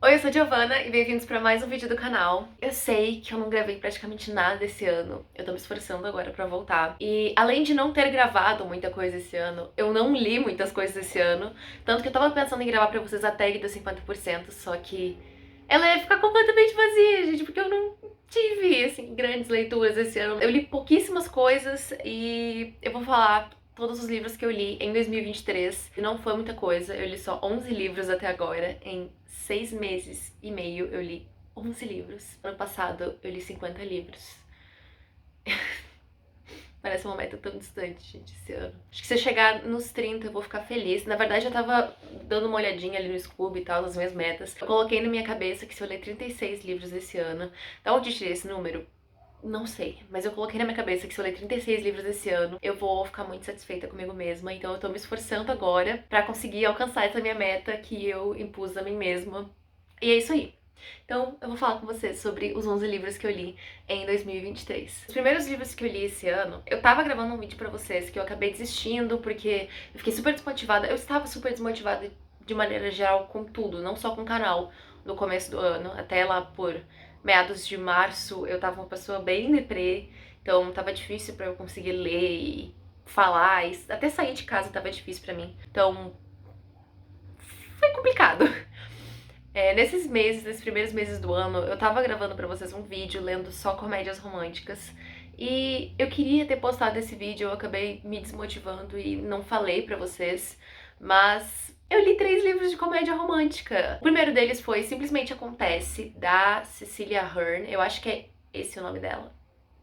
Oi, eu sou a Giovana e bem-vindos pra mais um vídeo do canal. Eu sei que eu não gravei praticamente nada esse ano, eu tô me esforçando agora pra voltar. E além de não ter gravado muita coisa esse ano, eu não li muitas coisas esse ano, tanto que eu tava pensando em gravar pra vocês a tag dos 50%, só que ela ia ficar completamente vazia, gente, porque eu não tive, assim, grandes leituras esse ano. Eu li pouquíssimas coisas e eu vou falar todos os livros que eu li em 2023. E não foi muita coisa, eu li só 11 livros até agora. Em 6 meses e meio eu li 11 livros. Ano passado eu li 50 livros. Parece uma meta tão distante, gente, esse ano. Acho que se eu chegar nos 30 eu vou ficar feliz. Na verdade eu tava dando uma olhadinha ali no Scooby e tal, nas minhas metas. Eu coloquei na minha cabeça que se eu ler 36 livros esse ano... Da onde eu tirei esse número? Não sei, mas eu coloquei na minha cabeça que se eu ler 36 livros esse ano, eu vou ficar muito satisfeita comigo mesma. Então eu tô me esforçando agora pra conseguir alcançar essa minha meta que eu impus a mim mesma. E é isso aí. Então eu vou falar com vocês sobre os 11 livros que eu li em 2023. Os primeiros livros que eu li esse ano, eu tava gravando um vídeo pra vocês que eu acabei desistindo porque eu fiquei super desmotivada. Eu estava super desmotivada de maneira geral com tudo, não só com o canal no começo do ano, até lá por meados de março eu tava uma pessoa bem deprê, então tava difícil pra eu conseguir ler e falar, e até sair de casa tava difícil pra mim, então foi complicado. Nesses primeiros meses do ano, eu tava gravando pra vocês um vídeo lendo só comédias românticas e eu queria ter postado esse vídeo, eu acabei me desmotivando e não falei pra vocês, mas eu li 3 livros de comédia romântica. O primeiro deles foi Simplesmente Acontece, da Cecilia Ahern, eu acho que é esse o nome dela.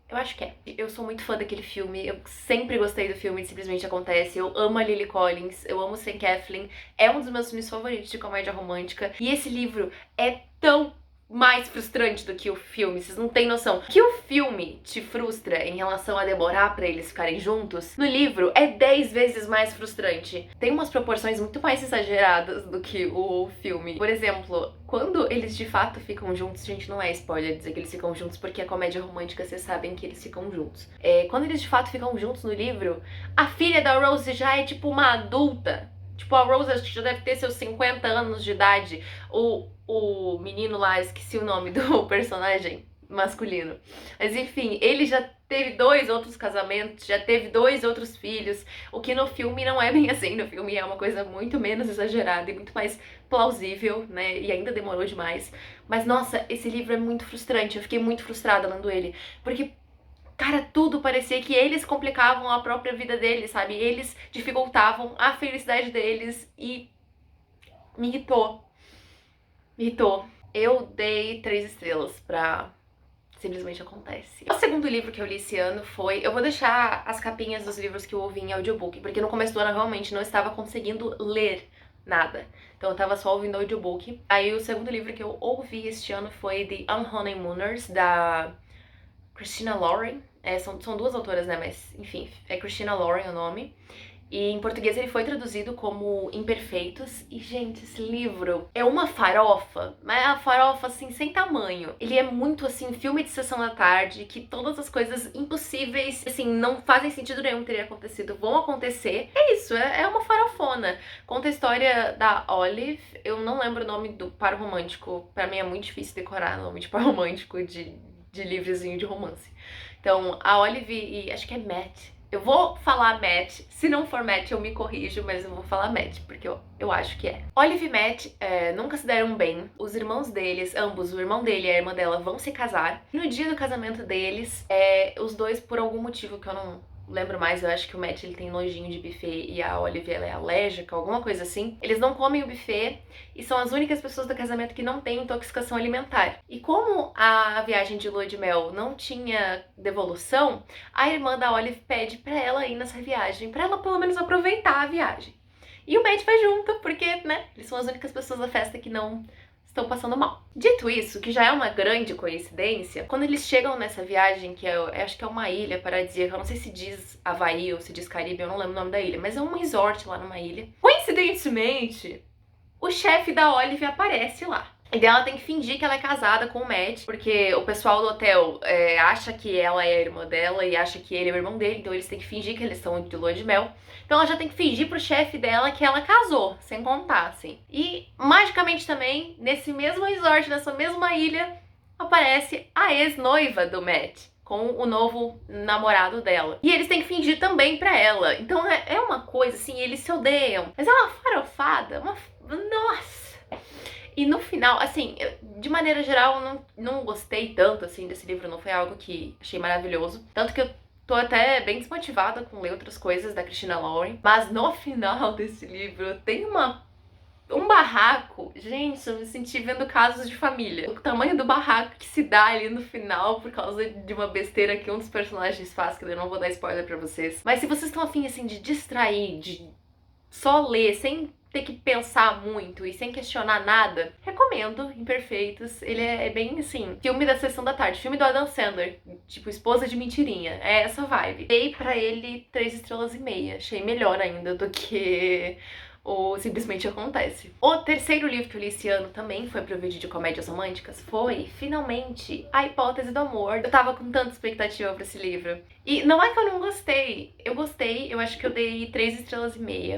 Eu acho que é. Eu sou muito fã daquele filme, eu sempre gostei do filme Simplesmente Acontece, eu amo a Lily Collins, eu amo Sam Claflin, é um dos meus filmes favoritos de comédia romântica, e esse livro é tão mais frustrante do que o filme, vocês não têm noção. Que o filme te frustra em relação a demorar pra eles ficarem juntos, no livro é 10 vezes mais frustrante. Tem umas proporções muito mais exageradas do que o filme. Por exemplo, quando eles de fato ficam juntos, gente, não é spoiler dizer que eles ficam juntos, porque a comédia romântica vocês sabem que eles ficam juntos. Quando eles de fato ficam juntos no livro, a filha da Rose já é tipo uma adulta. Tipo, a Rose acho que já deve ter seus 50 anos de idade. O menino lá, esqueci o nome do personagem masculino. Mas enfim, ele já teve 2 outros casamentos, já teve 2 outros filhos, o que no filme não é bem assim. No filme é uma coisa muito menos exagerada e muito mais plausível, né? E ainda demorou demais. Mas nossa, esse livro é muito frustrante, eu fiquei muito frustrada lendo ele, porque cara, tudo parecia que eles complicavam a própria vida deles, sabe? Eles dificultavam a felicidade deles e me irritou. Me irritou. Eu dei 3 estrelas pra Simplesmente Acontece. O segundo livro que eu li esse ano foi... Eu vou deixar as capinhas dos livros que eu ouvi em audiobook, porque no começo do ano eu realmente não estava conseguindo ler nada. Então eu tava só ouvindo audiobook. Aí o segundo livro que eu ouvi este ano foi The Unhoneymooners, da Christina Lauren. São 2 autoras, né, mas enfim, é Christina Lauren o nome. E em português ele foi traduzido como Imperfeitos. E, gente, esse livro é uma farofa, mas é uma farofa, assim, sem tamanho. Ele é muito, assim, filme de sessão da tarde, que todas as coisas impossíveis, assim, não fazem sentido nenhum ter acontecido, vão acontecer. É isso, é uma farofona. Conta a história da Olive. Eu não lembro o nome do par romântico. Pra mim é muito difícil decorar o nome de par romântico de livrozinho de romance. Então, a Olive e acho que é Matt. Eu vou falar Matt, se não for Matt eu me corrijo, mas eu vou falar Matt, porque eu acho que é. Olive e Matt nunca se deram bem. Os irmãos deles, ambos, o irmão dele e a irmã dela, vão se casar. No dia do casamento deles, os dois, por algum motivo que eu não lembro mais, eu acho que o Matt ele tem nojinho de buffet e a Olive ela é alérgica, alguma coisa assim. Eles não comem o buffet e são as únicas pessoas do casamento que não têm intoxicação alimentar. E como a viagem de lua de mel não tinha devolução, a irmã da Olive pede pra ela ir nessa viagem, pra ela pelo menos aproveitar a viagem. E o Matt vai junto, porque, né, eles são as únicas pessoas da festa que não estão passando mal. Dito isso, que já é uma grande coincidência, quando eles chegam nessa viagem, que eu acho que é uma ilha paradisíaca, eu não sei se diz Havaí ou se diz Caribe, eu não lembro o nome da ilha, mas é um resort lá numa ilha. Coincidentemente, o chefe da Olive aparece lá. E daí ela tem que fingir que ela é casada com o Matt, porque o pessoal do hotel acha que ela é a irmã dela e acha que ele é o irmão dele, então eles têm que fingir que eles estão de lua de mel. Então ela já tem que fingir pro chefe dela que ela casou, sem contar, assim. E, magicamente também, nesse mesmo resort, nessa mesma ilha, aparece a ex-noiva do Matt com o novo namorado dela. E eles têm que fingir também pra ela. Então é uma coisa, assim, eles se odeiam. Mas é uma farofada, Nossa! E no final, assim, de maneira geral, eu não gostei tanto, assim, desse livro. Não foi algo que achei maravilhoso. Tanto que eu tô até bem desmotivada com ler outras coisas da Christina Lauren. Mas no final desse livro tem um barraco. Gente, eu me senti vendo Casos de Família. O tamanho do barraco que se dá ali no final por causa de uma besteira que um dos personagens faz, que eu não vou dar spoiler pra vocês. Mas se vocês estão afim, assim, de distrair, de só ler, sem ter que pensar muito e sem questionar nada, recomendo Imperfeitos. Ele é bem, assim, filme da sessão da tarde, filme do Adam Sandler, tipo Esposa de Mentirinha, é essa vibe. Dei pra ele 3,5 estrelas, achei melhor ainda do que ou Simplesmente Acontece. O terceiro livro que eu li esse ano também foi pro vídeo de comédias românticas, foi, finalmente, A Hipótese do Amor. Eu tava com tanta expectativa pra esse livro. E não é que eu não gostei, eu gostei, eu acho que eu dei 3,5 estrelas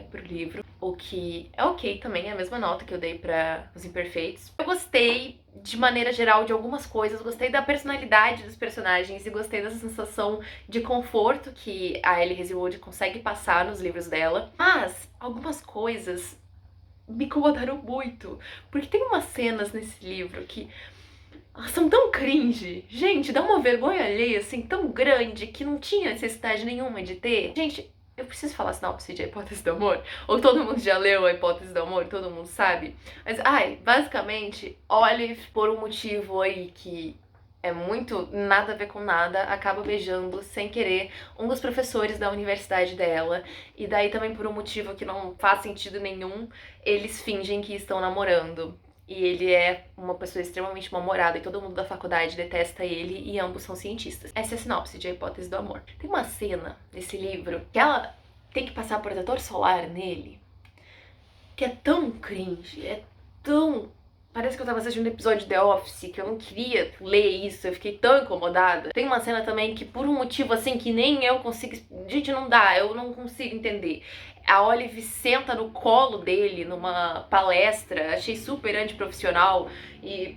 pro livro, o que é ok também, é a mesma nota que eu dei pra Os Imperfeitos. Eu gostei, de maneira geral, de algumas coisas, gostei da personalidade dos personagens e gostei dessa sensação de conforto que a Ellie Hazelwood consegue passar nos livros dela, mas algumas coisas me incomodaram muito, porque tem umas cenas nesse livro que são tão cringe. Gente, dá uma vergonha alheia, assim, tão grande, que não tinha necessidade nenhuma de ter. Gente, eu preciso falar a sinopse de A Hipótese do Amor? Ou todo mundo já leu A Hipótese do Amor? Todo mundo sabe? Mas, basicamente, Olive, por um motivo aí que é muito nada a ver com nada, acaba beijando, sem querer, um dos professores da universidade dela. E daí também por um motivo que não faz sentido nenhum, eles fingem que estão namorando. E ele é uma pessoa extremamente mal-humorada e todo mundo da faculdade detesta ele e ambos são cientistas. Essa é a sinopse de A Hipótese do Amor. Tem uma cena nesse livro que ela tem que passar protetor solar nele, que é tão cringe, é tão... Parece que eu tava assistindo um episódio de The Office, que eu não queria ler isso, eu fiquei tão incomodada. Tem uma cena também que, por um motivo assim, que nem eu consigo... Gente, não dá, eu não consigo entender. A Olive senta no colo dele numa palestra, achei super antiprofissional e...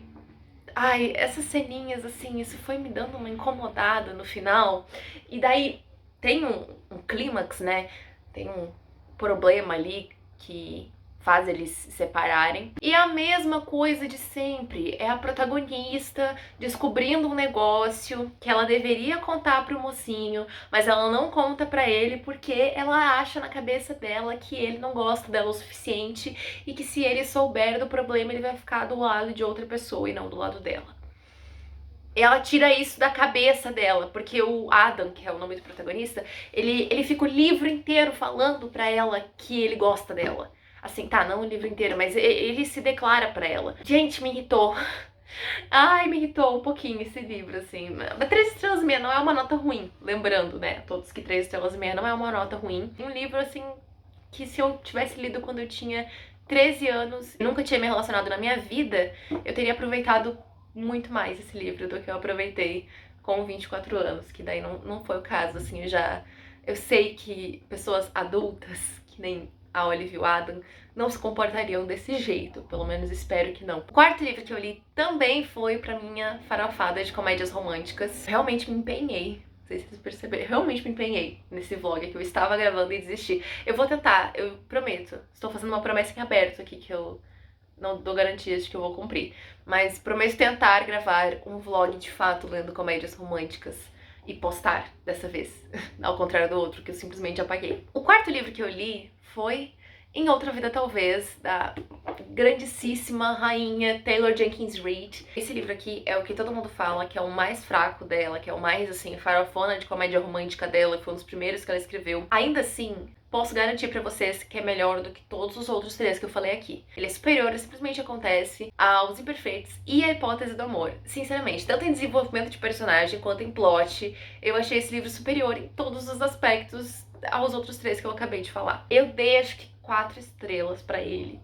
Ai, essas ceninhas, assim, isso foi me dando uma incomodada no final. E daí tem um clímax, né? Tem um problema ali que faz eles se separarem. E a mesma coisa de sempre, é a protagonista descobrindo um negócio que ela deveria contar pro mocinho, mas ela não conta pra ele porque ela acha na cabeça dela que ele não gosta dela o suficiente e que se ele souber do problema ele vai ficar do lado de outra pessoa e não do lado dela. Ela tira isso da cabeça dela, porque o Adam, que é o nome do protagonista, ele fica o livro inteiro falando pra ela que ele gosta dela. Assim, tá, não o livro inteiro, mas ele se declara pra ela. Gente, me irritou. Ai, me irritou um pouquinho esse livro, assim. Mas 3,5 estrelas não é uma nota ruim. Lembrando, né, todos que 3,5 estrelas não é uma nota ruim. Um livro, assim, que se eu tivesse lido quando eu tinha 13 anos, e nunca tinha me relacionado na minha vida, eu teria aproveitado muito mais esse livro do que eu aproveitei com 24 anos. Que daí não foi o caso, assim, eu sei que pessoas adultas, que nem a Olive e o Adam, não se comportariam desse jeito, pelo menos espero que não. O quarto livro que eu li também foi pra minha farofada de comédias românticas. Realmente me empenhei, não sei se vocês perceberam, realmente me empenhei nesse vlog que eu estava gravando e desisti. Eu vou tentar, eu prometo, estou fazendo uma promessa em aberto aqui que eu não dou garantias de que eu vou cumprir, mas prometo tentar gravar um vlog de fato lendo comédias românticas e postar dessa vez, ao contrário do outro que eu simplesmente apaguei. O quarto livro que eu li foi Em Outra Vida Talvez, da grandíssima rainha Taylor Jenkins Reid. Esse livro aqui é o que todo mundo fala que é o mais fraco dela, que é o mais, assim, farofona de comédia romântica dela, foi um dos primeiros que ela escreveu. Ainda assim, posso garantir pra vocês que é melhor do que todos os outros três que eu falei aqui. Ele é superior, ele simplesmente acontece aos Imperfeitos e a Hipótese do Amor. Sinceramente, tanto em desenvolvimento de personagem quanto em plot, eu achei esse livro superior em todos os aspectos aos outros três que eu acabei de falar. Eu dei, acho que 4 estrelas pra ele,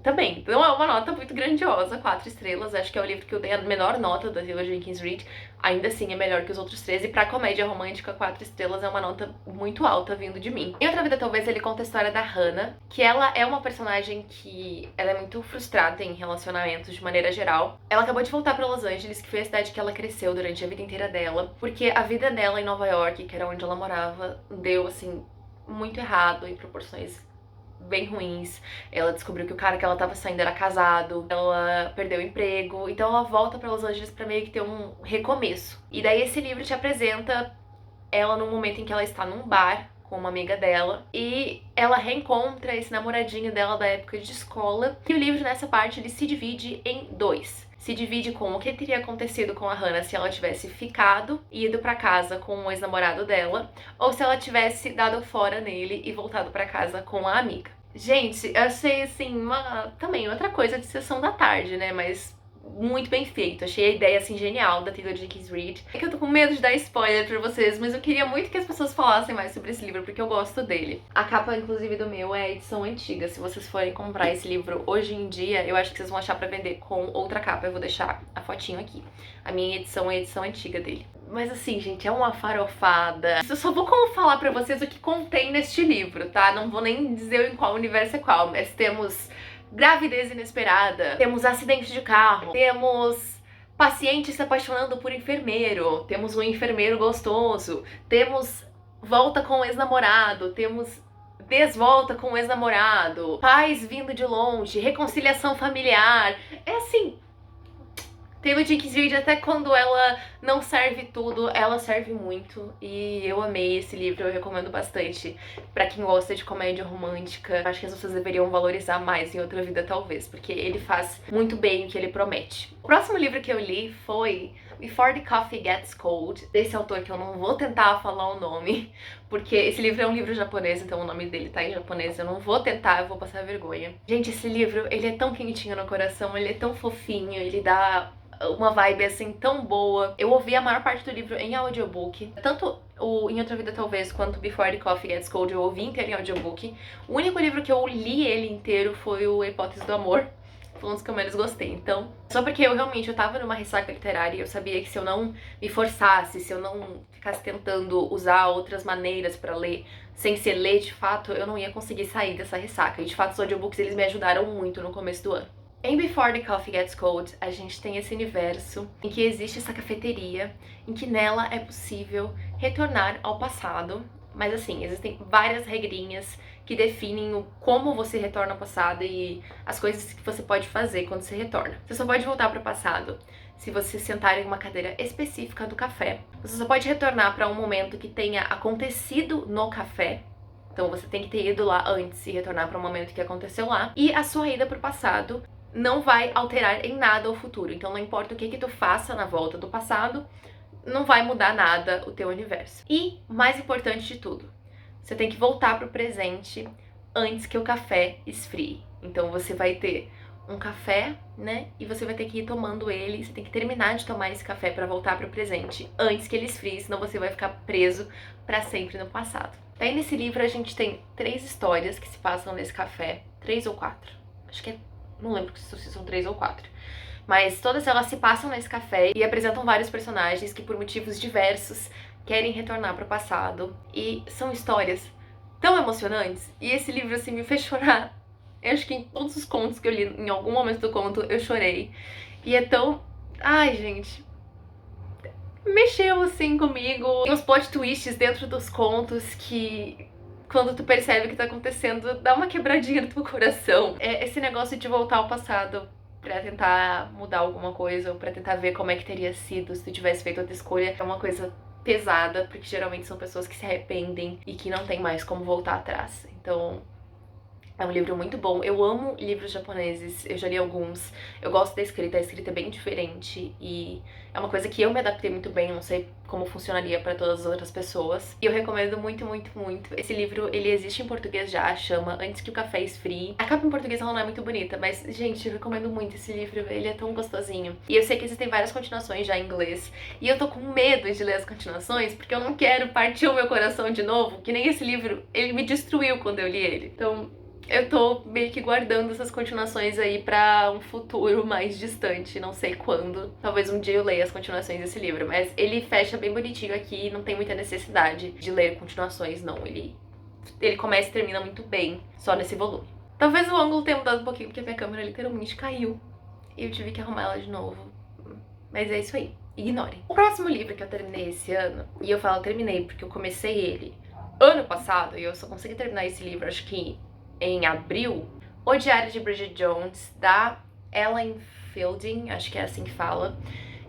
também, não é uma nota muito grandiosa, 4 estrelas. Acho que é o livro que eu dei a menor nota da Taylor Jenkins Reid. Ainda assim é melhor que os outros 13. E pra comédia romântica, 4 estrelas é uma nota muito alta vindo de mim. Em Outra Vida Talvez, ele conta a história da Hannah, que ela é uma personagem que ela é muito frustrada em relacionamentos de maneira geral. Ela acabou de voltar pra Los Angeles, que foi a cidade que ela cresceu durante a vida inteira dela, porque a vida dela em Nova York, que era onde ela morava, deu assim muito errado em proporções bem ruins. Ela descobriu que o cara que ela tava saindo era casado, ela perdeu o emprego, então ela volta pra Los Angeles pra meio que ter um recomeço. E daí esse livro te apresenta ela num momento em que ela está num bar com uma amiga dela e ela reencontra esse namoradinho dela da época de escola. E o livro, nessa parte, ele se divide em dois. Se divide com o que teria acontecido com a Hannah se ela tivesse ficado e ido pra casa com o ex-namorado dela, ou se ela tivesse dado fora nele e voltado pra casa com a amiga. Gente, eu achei assim, também outra coisa de sessão da tarde, né? Mas muito bem feito. Achei a ideia assim genial da Taylor Jenkins Reid. É que eu tô com medo de dar spoiler pra vocês, mas eu queria muito que as pessoas falassem mais sobre esse livro, porque eu gosto dele. A capa, inclusive, do meu é a edição antiga. Se vocês forem comprar esse livro hoje em dia, eu acho que vocês vão achar pra vender com outra capa. Eu vou deixar a fotinho aqui. A minha edição é a edição antiga dele. Mas assim, gente, é uma farofada. Eu só vou falar pra vocês o que contém neste livro, tá? Não vou nem dizer em qual universo é qual, mas temos gravidez inesperada, temos acidente de carro, temos paciente se apaixonando por enfermeiro, temos um enfermeiro gostoso, temos volta com o ex-namorado, temos desvolta com o ex-namorado, pais vindo de longe, reconciliação familiar. É assim, Taylor Jenkins Reid, até quando ela não serve tudo, ela serve muito. E eu amei esse livro, eu recomendo bastante pra quem gosta de comédia romântica. Acho que as pessoas deveriam valorizar mais em Outra Vida Talvez, porque ele faz muito bem o que ele promete. O próximo livro que eu li foi Before the Coffee Gets Cold, desse autor que eu não vou tentar falar o nome, porque esse livro é um livro japonês, então o nome dele tá em japonês, eu não vou tentar, eu vou passar vergonha. Gente, esse livro, ele é tão quentinho no coração, ele é tão fofinho, ele dá uma vibe assim tão boa. Eu ouvi a maior parte do livro em audiobook, tanto o Em Outra Vida Talvez quanto Before the Coffee Gets Cold eu ouvi inteiro em audiobook. O único livro que eu li ele inteiro foi o A Hipótese do Amor. Foi um dos que eu menos gostei. Então, só porque eu tava numa ressaca literária e eu sabia que se eu não me forçasse, se eu não ficasse tentando usar outras maneiras pra ler, sem ser ler de fato, eu não ia conseguir sair dessa ressaca. E de fato os audiobooks eles me ajudaram muito no começo do ano. Em Before the Coffee Gets Cold, a gente tem esse universo em que existe essa cafeteria, em que nela é possível retornar ao passado, mas assim, existem várias regrinhas que definem como você retorna ao passado e as coisas que você pode fazer quando você retorna. Você só pode voltar para o passado se você sentar em uma cadeira específica do café. Você só pode retornar para um momento que tenha acontecido no café. Então você tem que ter ido lá antes e retornar para um momento que aconteceu lá. E a sua ida para o passado não vai alterar em nada o futuro. Então não importa o que tu faça na volta do passado, não vai mudar nada o teu universo. E, mais importante de tudo, você tem que voltar pro presente antes que o café esfrie. Então você vai ter um café, né? E você vai ter que ir tomando ele, você tem que terminar de tomar esse café pra voltar pro presente antes que ele esfrie, senão você vai ficar preso pra sempre no passado. Daí nesse livro a gente tem 3 histórias que se passam nesse café, 3 ou 4. Acho que não lembro se são 3 ou 4. Mas todas elas se passam nesse café e apresentam vários personagens que por motivos diversos querem retornar pro passado. E são histórias tão emocionantes. E esse livro assim me fez chorar. Eu acho que em todos os contos que eu li, em algum momento do conto, eu chorei. E é tão... Ai, gente... Mexeu assim comigo. Tem uns plot twists dentro dos contos que... Quando tu percebe o que tá acontecendo, dá uma quebradinha no teu coração. É esse negócio de voltar ao passado pra tentar mudar alguma coisa, ou pra tentar ver como é que teria sido se tu tivesse feito outra escolha, é uma coisa pesada, porque geralmente são pessoas que se arrependem e que não tem mais como voltar atrás. Então, é um livro muito bom. Eu amo livros japoneses, eu já li alguns. Eu gosto da escrita, a escrita é bem diferente e é uma coisa que eu me adaptei muito bem, não sei como funcionaria para todas as outras pessoas. E eu recomendo muito, muito, muito. Esse livro, ele existe em português já, chama Antes que o Café Esfrie. A capa em português ela não é muito bonita, mas, gente, eu recomendo muito esse livro, ele é tão gostosinho. E eu sei que existem várias continuações já em inglês, e eu tô com medo de ler as continuações, porque eu não quero partir o meu coração de novo, que nem esse livro, ele me destruiu quando eu li ele. Então... eu tô meio que guardando essas continuações aí pra um futuro mais distante, não sei quando. Talvez um dia eu leia as continuações desse livro, mas ele fecha bem bonitinho aqui, não tem muita necessidade de ler continuações, não. Ele começa e termina muito bem, só nesse volume. Talvez o ângulo tenha mudado um pouquinho, porque a minha câmera literalmente caiu. E eu tive que arrumar ela de novo. Mas é isso aí, ignorem. O próximo livro que eu terminei esse ano, e eu falo terminei porque eu comecei ele ano passado, e eu só consegui terminar esse livro acho que em abril, O Diário de Bridget Jones, da Ellen Fielding, acho que é assim que fala.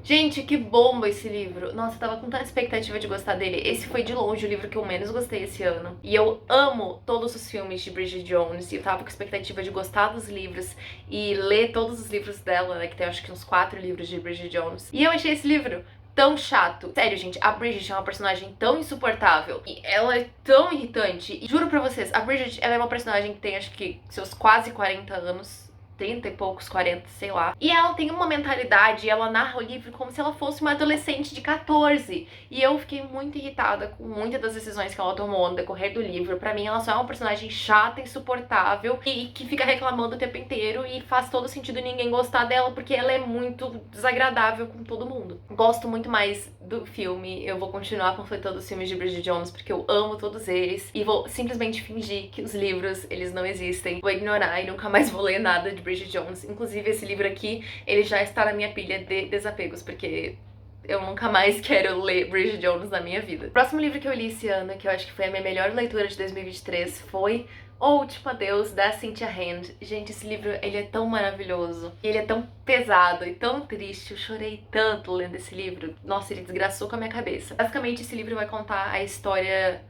Gente, que bomba esse livro. Nossa, eu tava com tanta expectativa de gostar dele. Esse foi de longe o livro que eu menos gostei esse ano. E eu amo todos os filmes de Bridget Jones. E eu tava com expectativa de gostar dos livros e ler todos os livros dela, né? Que tem acho que uns 4 livros de Bridget Jones. E eu achei esse livro tão chato. Sério, gente, a Bridget é uma personagem tão insuportável e ela é tão irritante. E juro pra vocês, a Bridget, ela é uma personagem que tem acho que seus quase 40 anos. 30 e poucos, 40, sei lá. E ela tem uma mentalidade, ela narra o livro como se ela fosse uma adolescente de 14. E eu fiquei muito irritada com muitas das decisões que ela tomou no decorrer do livro. Pra mim, ela só é uma personagem chata, insuportável e que fica reclamando o tempo inteiro e faz todo sentido ninguém gostar dela porque ela é muito desagradável com todo mundo. Gosto muito mais do filme, eu vou continuar panfletando os filmes de Bridget Jones porque eu amo todos eles e vou simplesmente fingir que os livros, eles não existem. Vou ignorar e nunca mais vou ler nada de Bridget Jones. Inclusive, esse livro aqui, ele já está na minha pilha de desapegos, porque eu nunca mais quero ler Bridget Jones na minha vida. O próximo livro que eu li esse ano, que eu acho que foi a minha melhor leitura de 2023, foi O Último Adeus, da Cynthia Hand. Gente, esse livro, ele é tão maravilhoso. Ele é tão pesado e tão triste. Eu chorei tanto lendo esse livro. Nossa, ele desgraçou com a minha cabeça. Basicamente, esse livro vai contar a história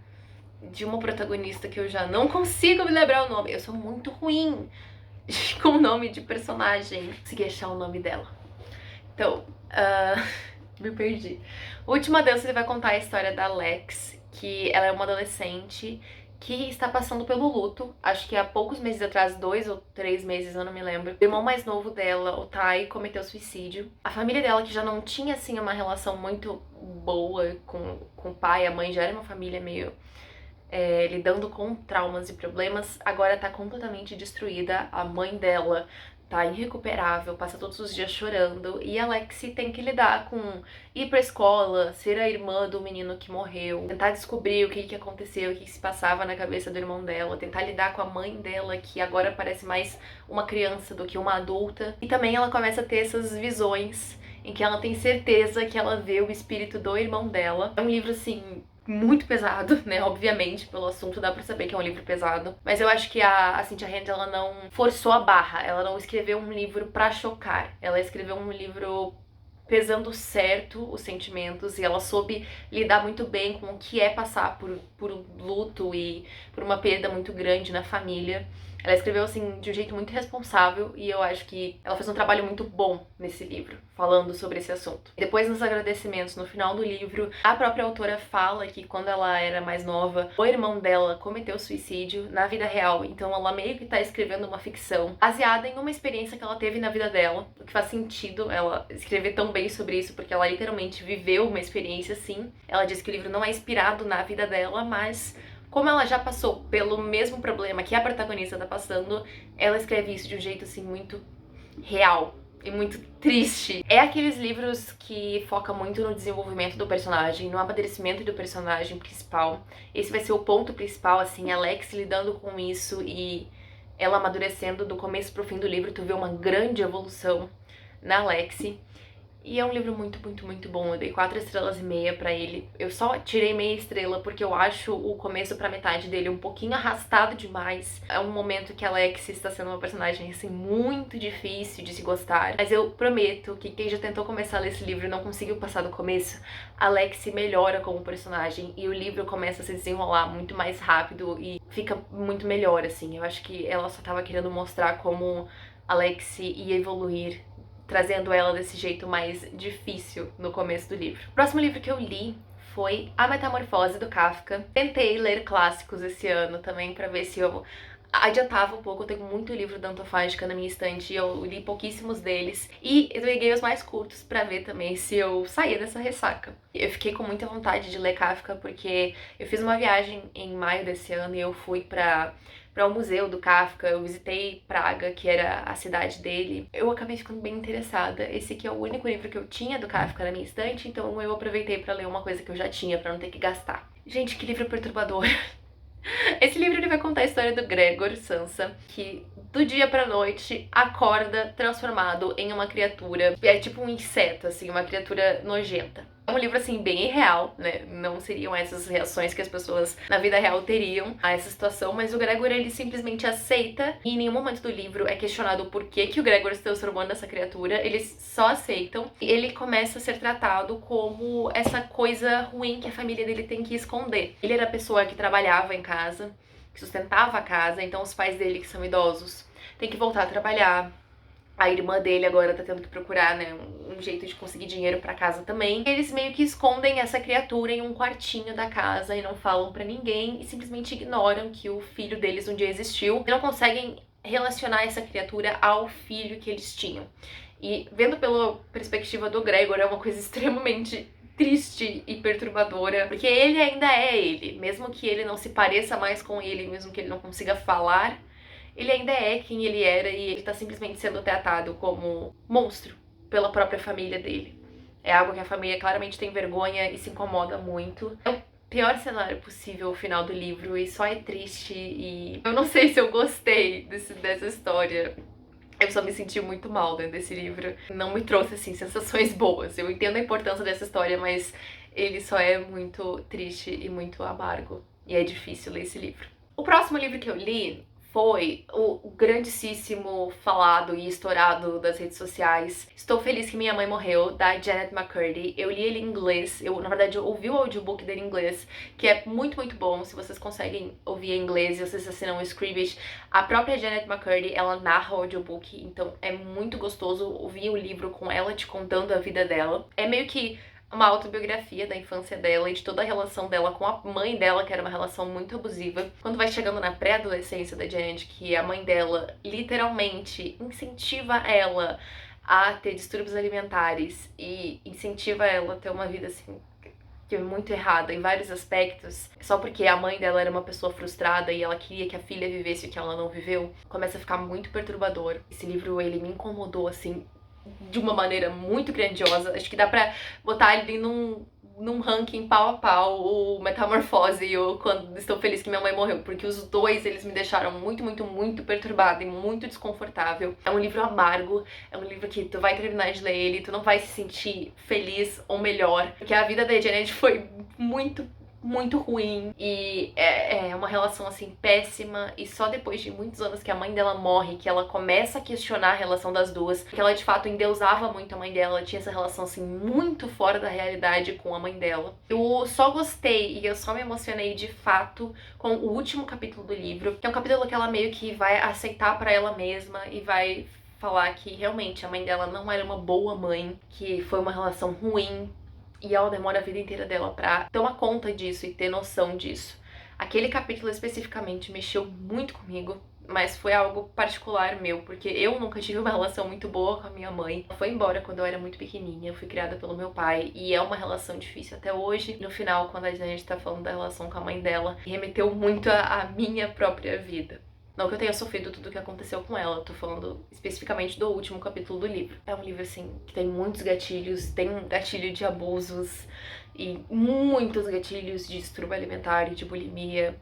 de uma protagonista que eu já não consigo me lembrar o nome. Eu sou muito ruim com o nome de personagem. Consegui achar o nome dela. Então, me perdi. O Último Adeus, ele vai contar a história da Alex, que ela é uma adolescente que está passando pelo luto. Acho que há poucos meses atrás, 2 ou 3 meses, eu não me lembro. O irmão mais novo dela, o Tai, cometeu suicídio. A família dela, que já não tinha, assim, uma relação muito boa com o pai, a mãe já era uma família meio... lidando com traumas e problemas, agora tá completamente destruída. A mãe dela tá irrecuperável, passa todos os dias chorando, e a Lexi tem que lidar com ir pra escola, ser a irmã do menino que morreu, tentar descobrir o que aconteceu, o que se passava na cabeça do irmão dela, tentar lidar com a mãe dela, que agora parece mais uma criança do que uma adulta. E também ela começa a ter essas visões em que ela tem certeza que ela vê o espírito do irmão dela. É um livro, assim, muito pesado, né? Obviamente, pelo assunto dá pra saber que é um livro pesado. Mas eu acho que a Cynthia Hand, ela não forçou a barra. Ela não escreveu um livro pra chocar. Ela escreveu um livro pesando certo os sentimentos, e ela soube lidar muito bem com o que é passar por luto e por uma perda muito grande na família. Ela escreveu, assim, de um jeito muito responsável, e eu acho que ela fez um trabalho muito bom nesse livro, falando sobre esse assunto. Depois, nos agradecimentos, no final do livro, a própria autora fala que quando ela era mais nova, o irmão dela cometeu suicídio na vida real, então ela meio que tá escrevendo uma ficção baseada em uma experiência que ela teve na vida dela, o que faz sentido ela escrever tão bem sobre isso, porque ela literalmente viveu uma experiência assim. Ela diz que o livro não é inspirado na vida dela, mas como ela já passou pelo mesmo problema que a protagonista tá passando, ela escreve isso de um jeito, assim, muito real e muito triste. É aqueles livros que foca muito no desenvolvimento do personagem, no amadurecimento do personagem principal. Esse vai ser o ponto principal, assim, a Alex lidando com isso e ela amadurecendo do começo pro fim do livro. Tu vê uma grande evolução na Alexi. E é um livro muito, muito, muito bom. Eu dei 4,5 estrelas pra ele. Eu só tirei meia estrela porque eu acho o começo pra metade dele um pouquinho arrastado demais. É um momento que a Alex está sendo uma personagem, assim, muito difícil de se gostar. Mas eu prometo que quem já tentou começar a ler esse livro e não conseguiu passar do começo, a Alex melhora como personagem e o livro começa a se desenrolar muito mais rápido e fica muito melhor, assim. Eu acho que ela só tava querendo mostrar como a Alex ia evoluir, trazendo ela desse jeito mais difícil no começo do livro. O próximo livro que eu li foi A Metamorfose, do Kafka. Tentei ler clássicos esse ano também pra ver se eu adiantava um pouco, eu tenho muito livro da Antofágica na minha estante, eu li pouquíssimos deles, e eu peguei os mais curtos pra ver também se eu saía dessa ressaca. Eu fiquei com muita vontade de ler Kafka porque eu fiz uma viagem em maio desse ano e eu fui para o museu do Kafka, eu visitei Praga, que era a cidade dele. Eu acabei ficando bem interessada. Esse aqui é o único livro que eu tinha do Kafka na minha estante, então eu aproveitei pra ler uma coisa que eu já tinha, pra não ter que gastar. Gente, que livro perturbador. Esse livro ele vai contar a história do Gregor Samsa, que do dia pra noite acorda transformado em uma criatura, é tipo um inseto, assim, uma criatura nojenta. É um livro, assim, bem irreal, né? Não seriam essas reações que as pessoas na vida real teriam a essa situação, mas o Gregor, ele simplesmente aceita e em nenhum momento do livro é questionado o porquê que o Gregor se transformou nessa criatura, eles só aceitam e ele começa a ser tratado como essa coisa ruim que a família dele tem que esconder. Ele era a pessoa que trabalhava em casa, que sustentava a casa, então os pais dele, que são idosos, têm que voltar a trabalhar. A irmã dele agora tá tendo que procurar, né, um jeito de conseguir dinheiro pra casa também. Eles meio que escondem essa criatura em um quartinho da casa e não falam pra ninguém e simplesmente ignoram que o filho deles um dia existiu e não conseguem relacionar essa criatura ao filho que eles tinham. E vendo pela perspectiva do Gregor, é uma coisa extremamente triste e perturbadora, porque ele ainda é ele, mesmo que ele não se pareça mais com ele, mesmo que ele não consiga falar, ele ainda é quem ele era e ele tá simplesmente sendo tratado como monstro pela própria família dele. É algo que a família claramente tem vergonha e se incomoda muito. É o pior cenário possível o final do livro e só é triste e eu não sei se eu gostei dessa história. Eu só me senti muito mal dentro desse livro. Não me trouxe, assim, sensações boas. Eu entendo a importância dessa história, mas ele só é muito triste e muito amargo. E é difícil ler esse livro. O próximo livro que eu li foi o grandíssimo, falado e estourado das redes sociais Estou Feliz Que Minha Mãe Morreu, da Janet McCurdy. Eu li ele em inglês, na verdade eu ouvi o audiobook dele em inglês, que é muito, muito bom. Se vocês conseguem ouvir em inglês e vocês assinam o Scribd, a própria Janet McCurdy, ela narra o audiobook, então é muito gostoso ouvir o livro com ela te contando a vida dela. É meio que uma autobiografia da infância dela e de toda a relação dela com a mãe dela, que era uma relação muito abusiva. Quando vai chegando na pré-adolescência da Janet, que a mãe dela literalmente incentiva ela a ter distúrbios alimentares e incentiva ela a ter uma vida assim que é muito errada em vários aspectos, só porque a mãe dela era uma pessoa frustrada e ela queria que a filha vivesse o que ela não viveu, começa a ficar muito perturbador. Esse livro, ele me incomodou, assim, de uma maneira muito grandiosa. Acho que dá pra botar ele num ranking pau a pau, o Metamorfose e o Quando Estou Feliz Que Minha Mãe Morreu, porque os dois, eles me deixaram muito, muito, muito perturbada e muito desconfortável. É um livro amargo, é um livro que tu vai terminar de ler ele, tu não vai se sentir feliz ou melhor, porque a vida da Janet foi muito ruim e é uma relação assim péssima e só depois de muitos anos que a mãe dela morre que ela começa a questionar a relação das duas, porque ela de fato endeusava muito a mãe dela, tinha essa relação assim muito fora da realidade com a mãe dela. Eu só gostei e eu só me emocionei de fato com o último capítulo do livro, que é um capítulo que ela meio que vai aceitar pra ela mesma e vai falar que realmente a mãe dela não era uma boa mãe, que foi uma relação ruim. E ela demora a vida inteira dela pra tomar conta disso e ter noção disso. Aquele capítulo especificamente mexeu muito comigo, mas foi algo particular meu, porque eu nunca tive uma relação muito boa com a minha mãe. Ela foi embora quando eu era muito pequenininha, eu fui criada pelo meu pai, e é uma relação difícil até hoje. No final, quando a gente tá falando da relação com a mãe dela, remeteu muito à minha própria vida. Não que eu tenha sofrido tudo o que aconteceu com ela, eu tô falando especificamente do último capítulo do livro. É um livro, assim, que tem muitos gatilhos, tem um gatilho de abusos e muitos gatilhos de distúrbio alimentar e de bulimia.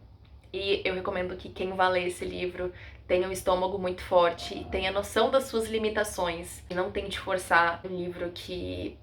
E eu recomendo que quem vá ler esse livro tenha um estômago muito forte e tenha noção das suas limitações. E não tente forçar um livro que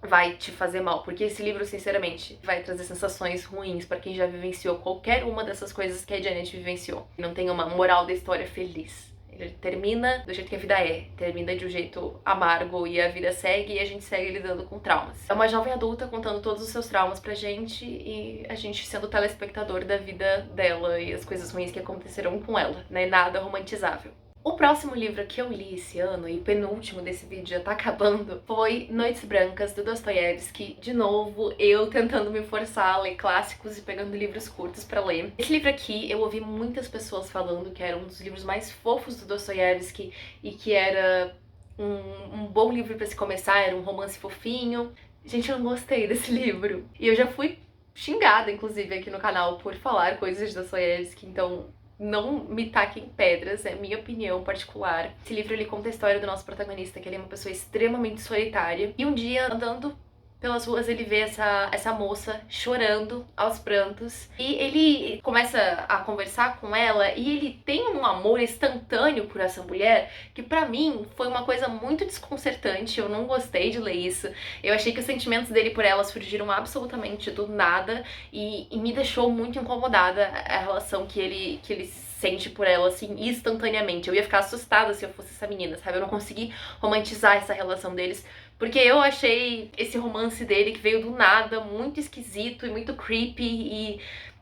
vai te fazer mal, porque esse livro, sinceramente, vai trazer sensações ruins pra quem já vivenciou qualquer uma dessas coisas que a Janet vivenciou. Não tem uma moral da história feliz. Ele termina do jeito que a vida é, termina de um jeito amargo e a vida segue e a gente segue lidando com traumas. É uma jovem adulta contando todos os seus traumas pra gente e a gente sendo telespectador da vida dela e as coisas ruins que aconteceram com ela, né? Nada romantizável. O próximo livro que eu li esse ano, e penúltimo desse vídeo, já tá acabando, foi Noites Brancas, do Dostoiévski. De novo, eu tentando me forçar a ler clássicos e pegando livros curtos pra ler. Esse livro aqui, eu ouvi muitas pessoas falando que era um dos livros mais fofos do Dostoiévski e que era um bom livro pra se começar, era um romance fofinho. Gente, eu não gostei desse livro. E eu já fui xingada, inclusive, aqui no canal por falar coisas de Dostoiévski, então não me taquem pedras, é minha opinião particular. Esse livro ele conta a história do nosso protagonista, que ele é uma pessoa extremamente solitária. E um dia, andando pelas ruas, ele vê essa moça chorando aos prantos. E ele começa a conversar com ela e ele tem um amor instantâneo por essa mulher que pra mim foi uma coisa muito desconcertante. Eu não gostei de ler isso. Eu achei que os sentimentos dele por ela surgiram absolutamente do nada e me deixou muito incomodada a relação que ele sente por ela, assim, instantaneamente. Eu ia ficar assustada se eu fosse essa menina, sabe? Eu não consegui romantizar essa relação deles, porque eu achei esse romance dele, que veio do nada, muito esquisito e muito creepy, e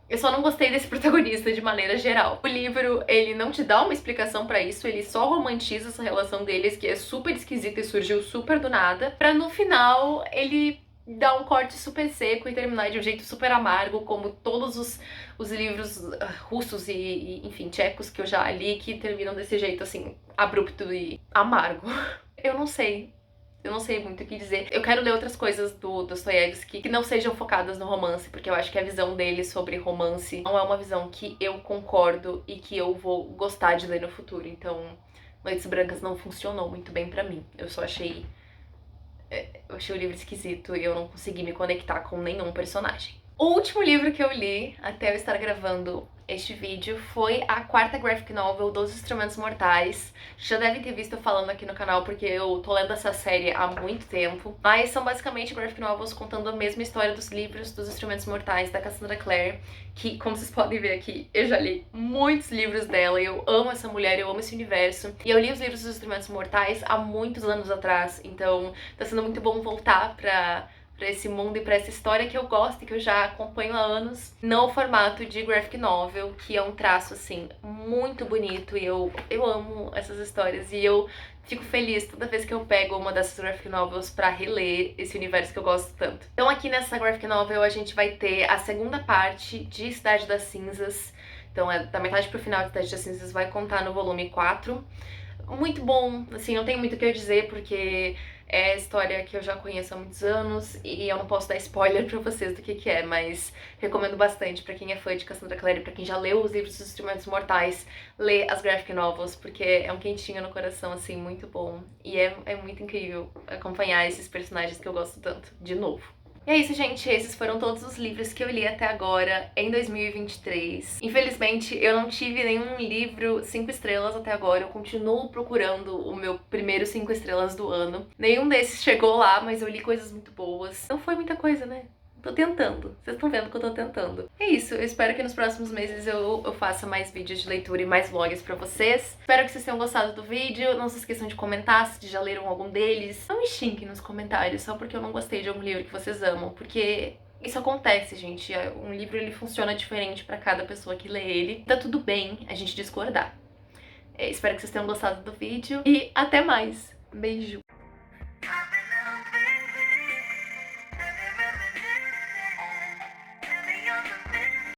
eu só não gostei desse protagonista de maneira geral. O livro, ele não te dá uma explicação pra isso, ele só romantiza essa relação deles, que é super esquisita e surgiu super do nada, pra no final ele dar um corte super seco e terminar de um jeito super amargo, como todos os livros russos enfim, tchecos que eu já li, que terminam desse jeito, assim, abrupto e amargo. Eu não sei. Eu não sei muito o que dizer. Eu quero ler outras coisas do Dostoiévski que não sejam focadas no romance, porque eu acho que a visão dele sobre romance não é uma visão que eu concordo e que eu vou gostar de ler no futuro. Então, Noites Brancas não funcionou muito bem pra mim. Eu achei o livro esquisito e eu não consegui me conectar com nenhum personagem. O último livro que eu li, até eu estar gravando este vídeo, foi a quarta graphic novel dos Instrumentos Mortais. Já devem ter visto eu falando aqui no canal, porque eu tô lendo essa série há muito tempo. Mas são basicamente graphic novels contando a mesma história dos livros dos Instrumentos Mortais, da Cassandra Clare, que, como vocês podem ver aqui, eu já li muitos livros dela, eu amo essa mulher, eu amo esse universo. E eu li os livros dos Instrumentos Mortais há muitos anos atrás, então tá sendo muito bom voltar pra esse mundo e pra essa história que eu gosto e que eu já acompanho há anos, no formato de graphic novel, que é um traço, assim, muito bonito, e eu amo essas histórias, e eu fico feliz toda vez que eu pego uma dessas graphic novels pra reler esse universo que eu gosto tanto. Então aqui nessa graphic novel a gente vai ter a segunda parte de Cidade das Cinzas, então da metade pro final de Cidade das Cinzas vai contar no volume 4. Muito bom, assim, não tenho muito o que eu dizer, porque é história que eu já conheço há muitos anos e eu não posso dar spoiler pra vocês do que é, mas recomendo bastante pra quem é fã de Cassandra Clare, pra quem já leu os livros dos Instrumentos Mortais, ler as graphic novels, porque é um quentinho no coração, assim, muito bom. E é muito incrível acompanhar esses personagens que eu gosto tanto, de novo. E é isso, gente. Esses foram todos os livros que eu li até agora, em 2023. Infelizmente, eu não tive nenhum livro 5 estrelas até agora. Eu continuo procurando o meu primeiro 5 estrelas do ano. Nenhum desses chegou lá, mas eu li coisas muito boas. Não foi muita coisa, né? Tô tentando. Vocês estão vendo que eu tô tentando. É isso. Eu espero que nos próximos meses eu faça mais vídeos de leitura e mais vlogs pra vocês. Espero que vocês tenham gostado do vídeo. Não se esqueçam de comentar se já leram algum deles. Não me xinguem nos comentários só porque eu não gostei de algum livro que vocês amam, porque isso acontece, gente. Um livro, ele funciona diferente pra cada pessoa que lê ele. Tá tudo bem a gente discordar. Espero que vocês tenham gostado do vídeo e até mais. Beijo!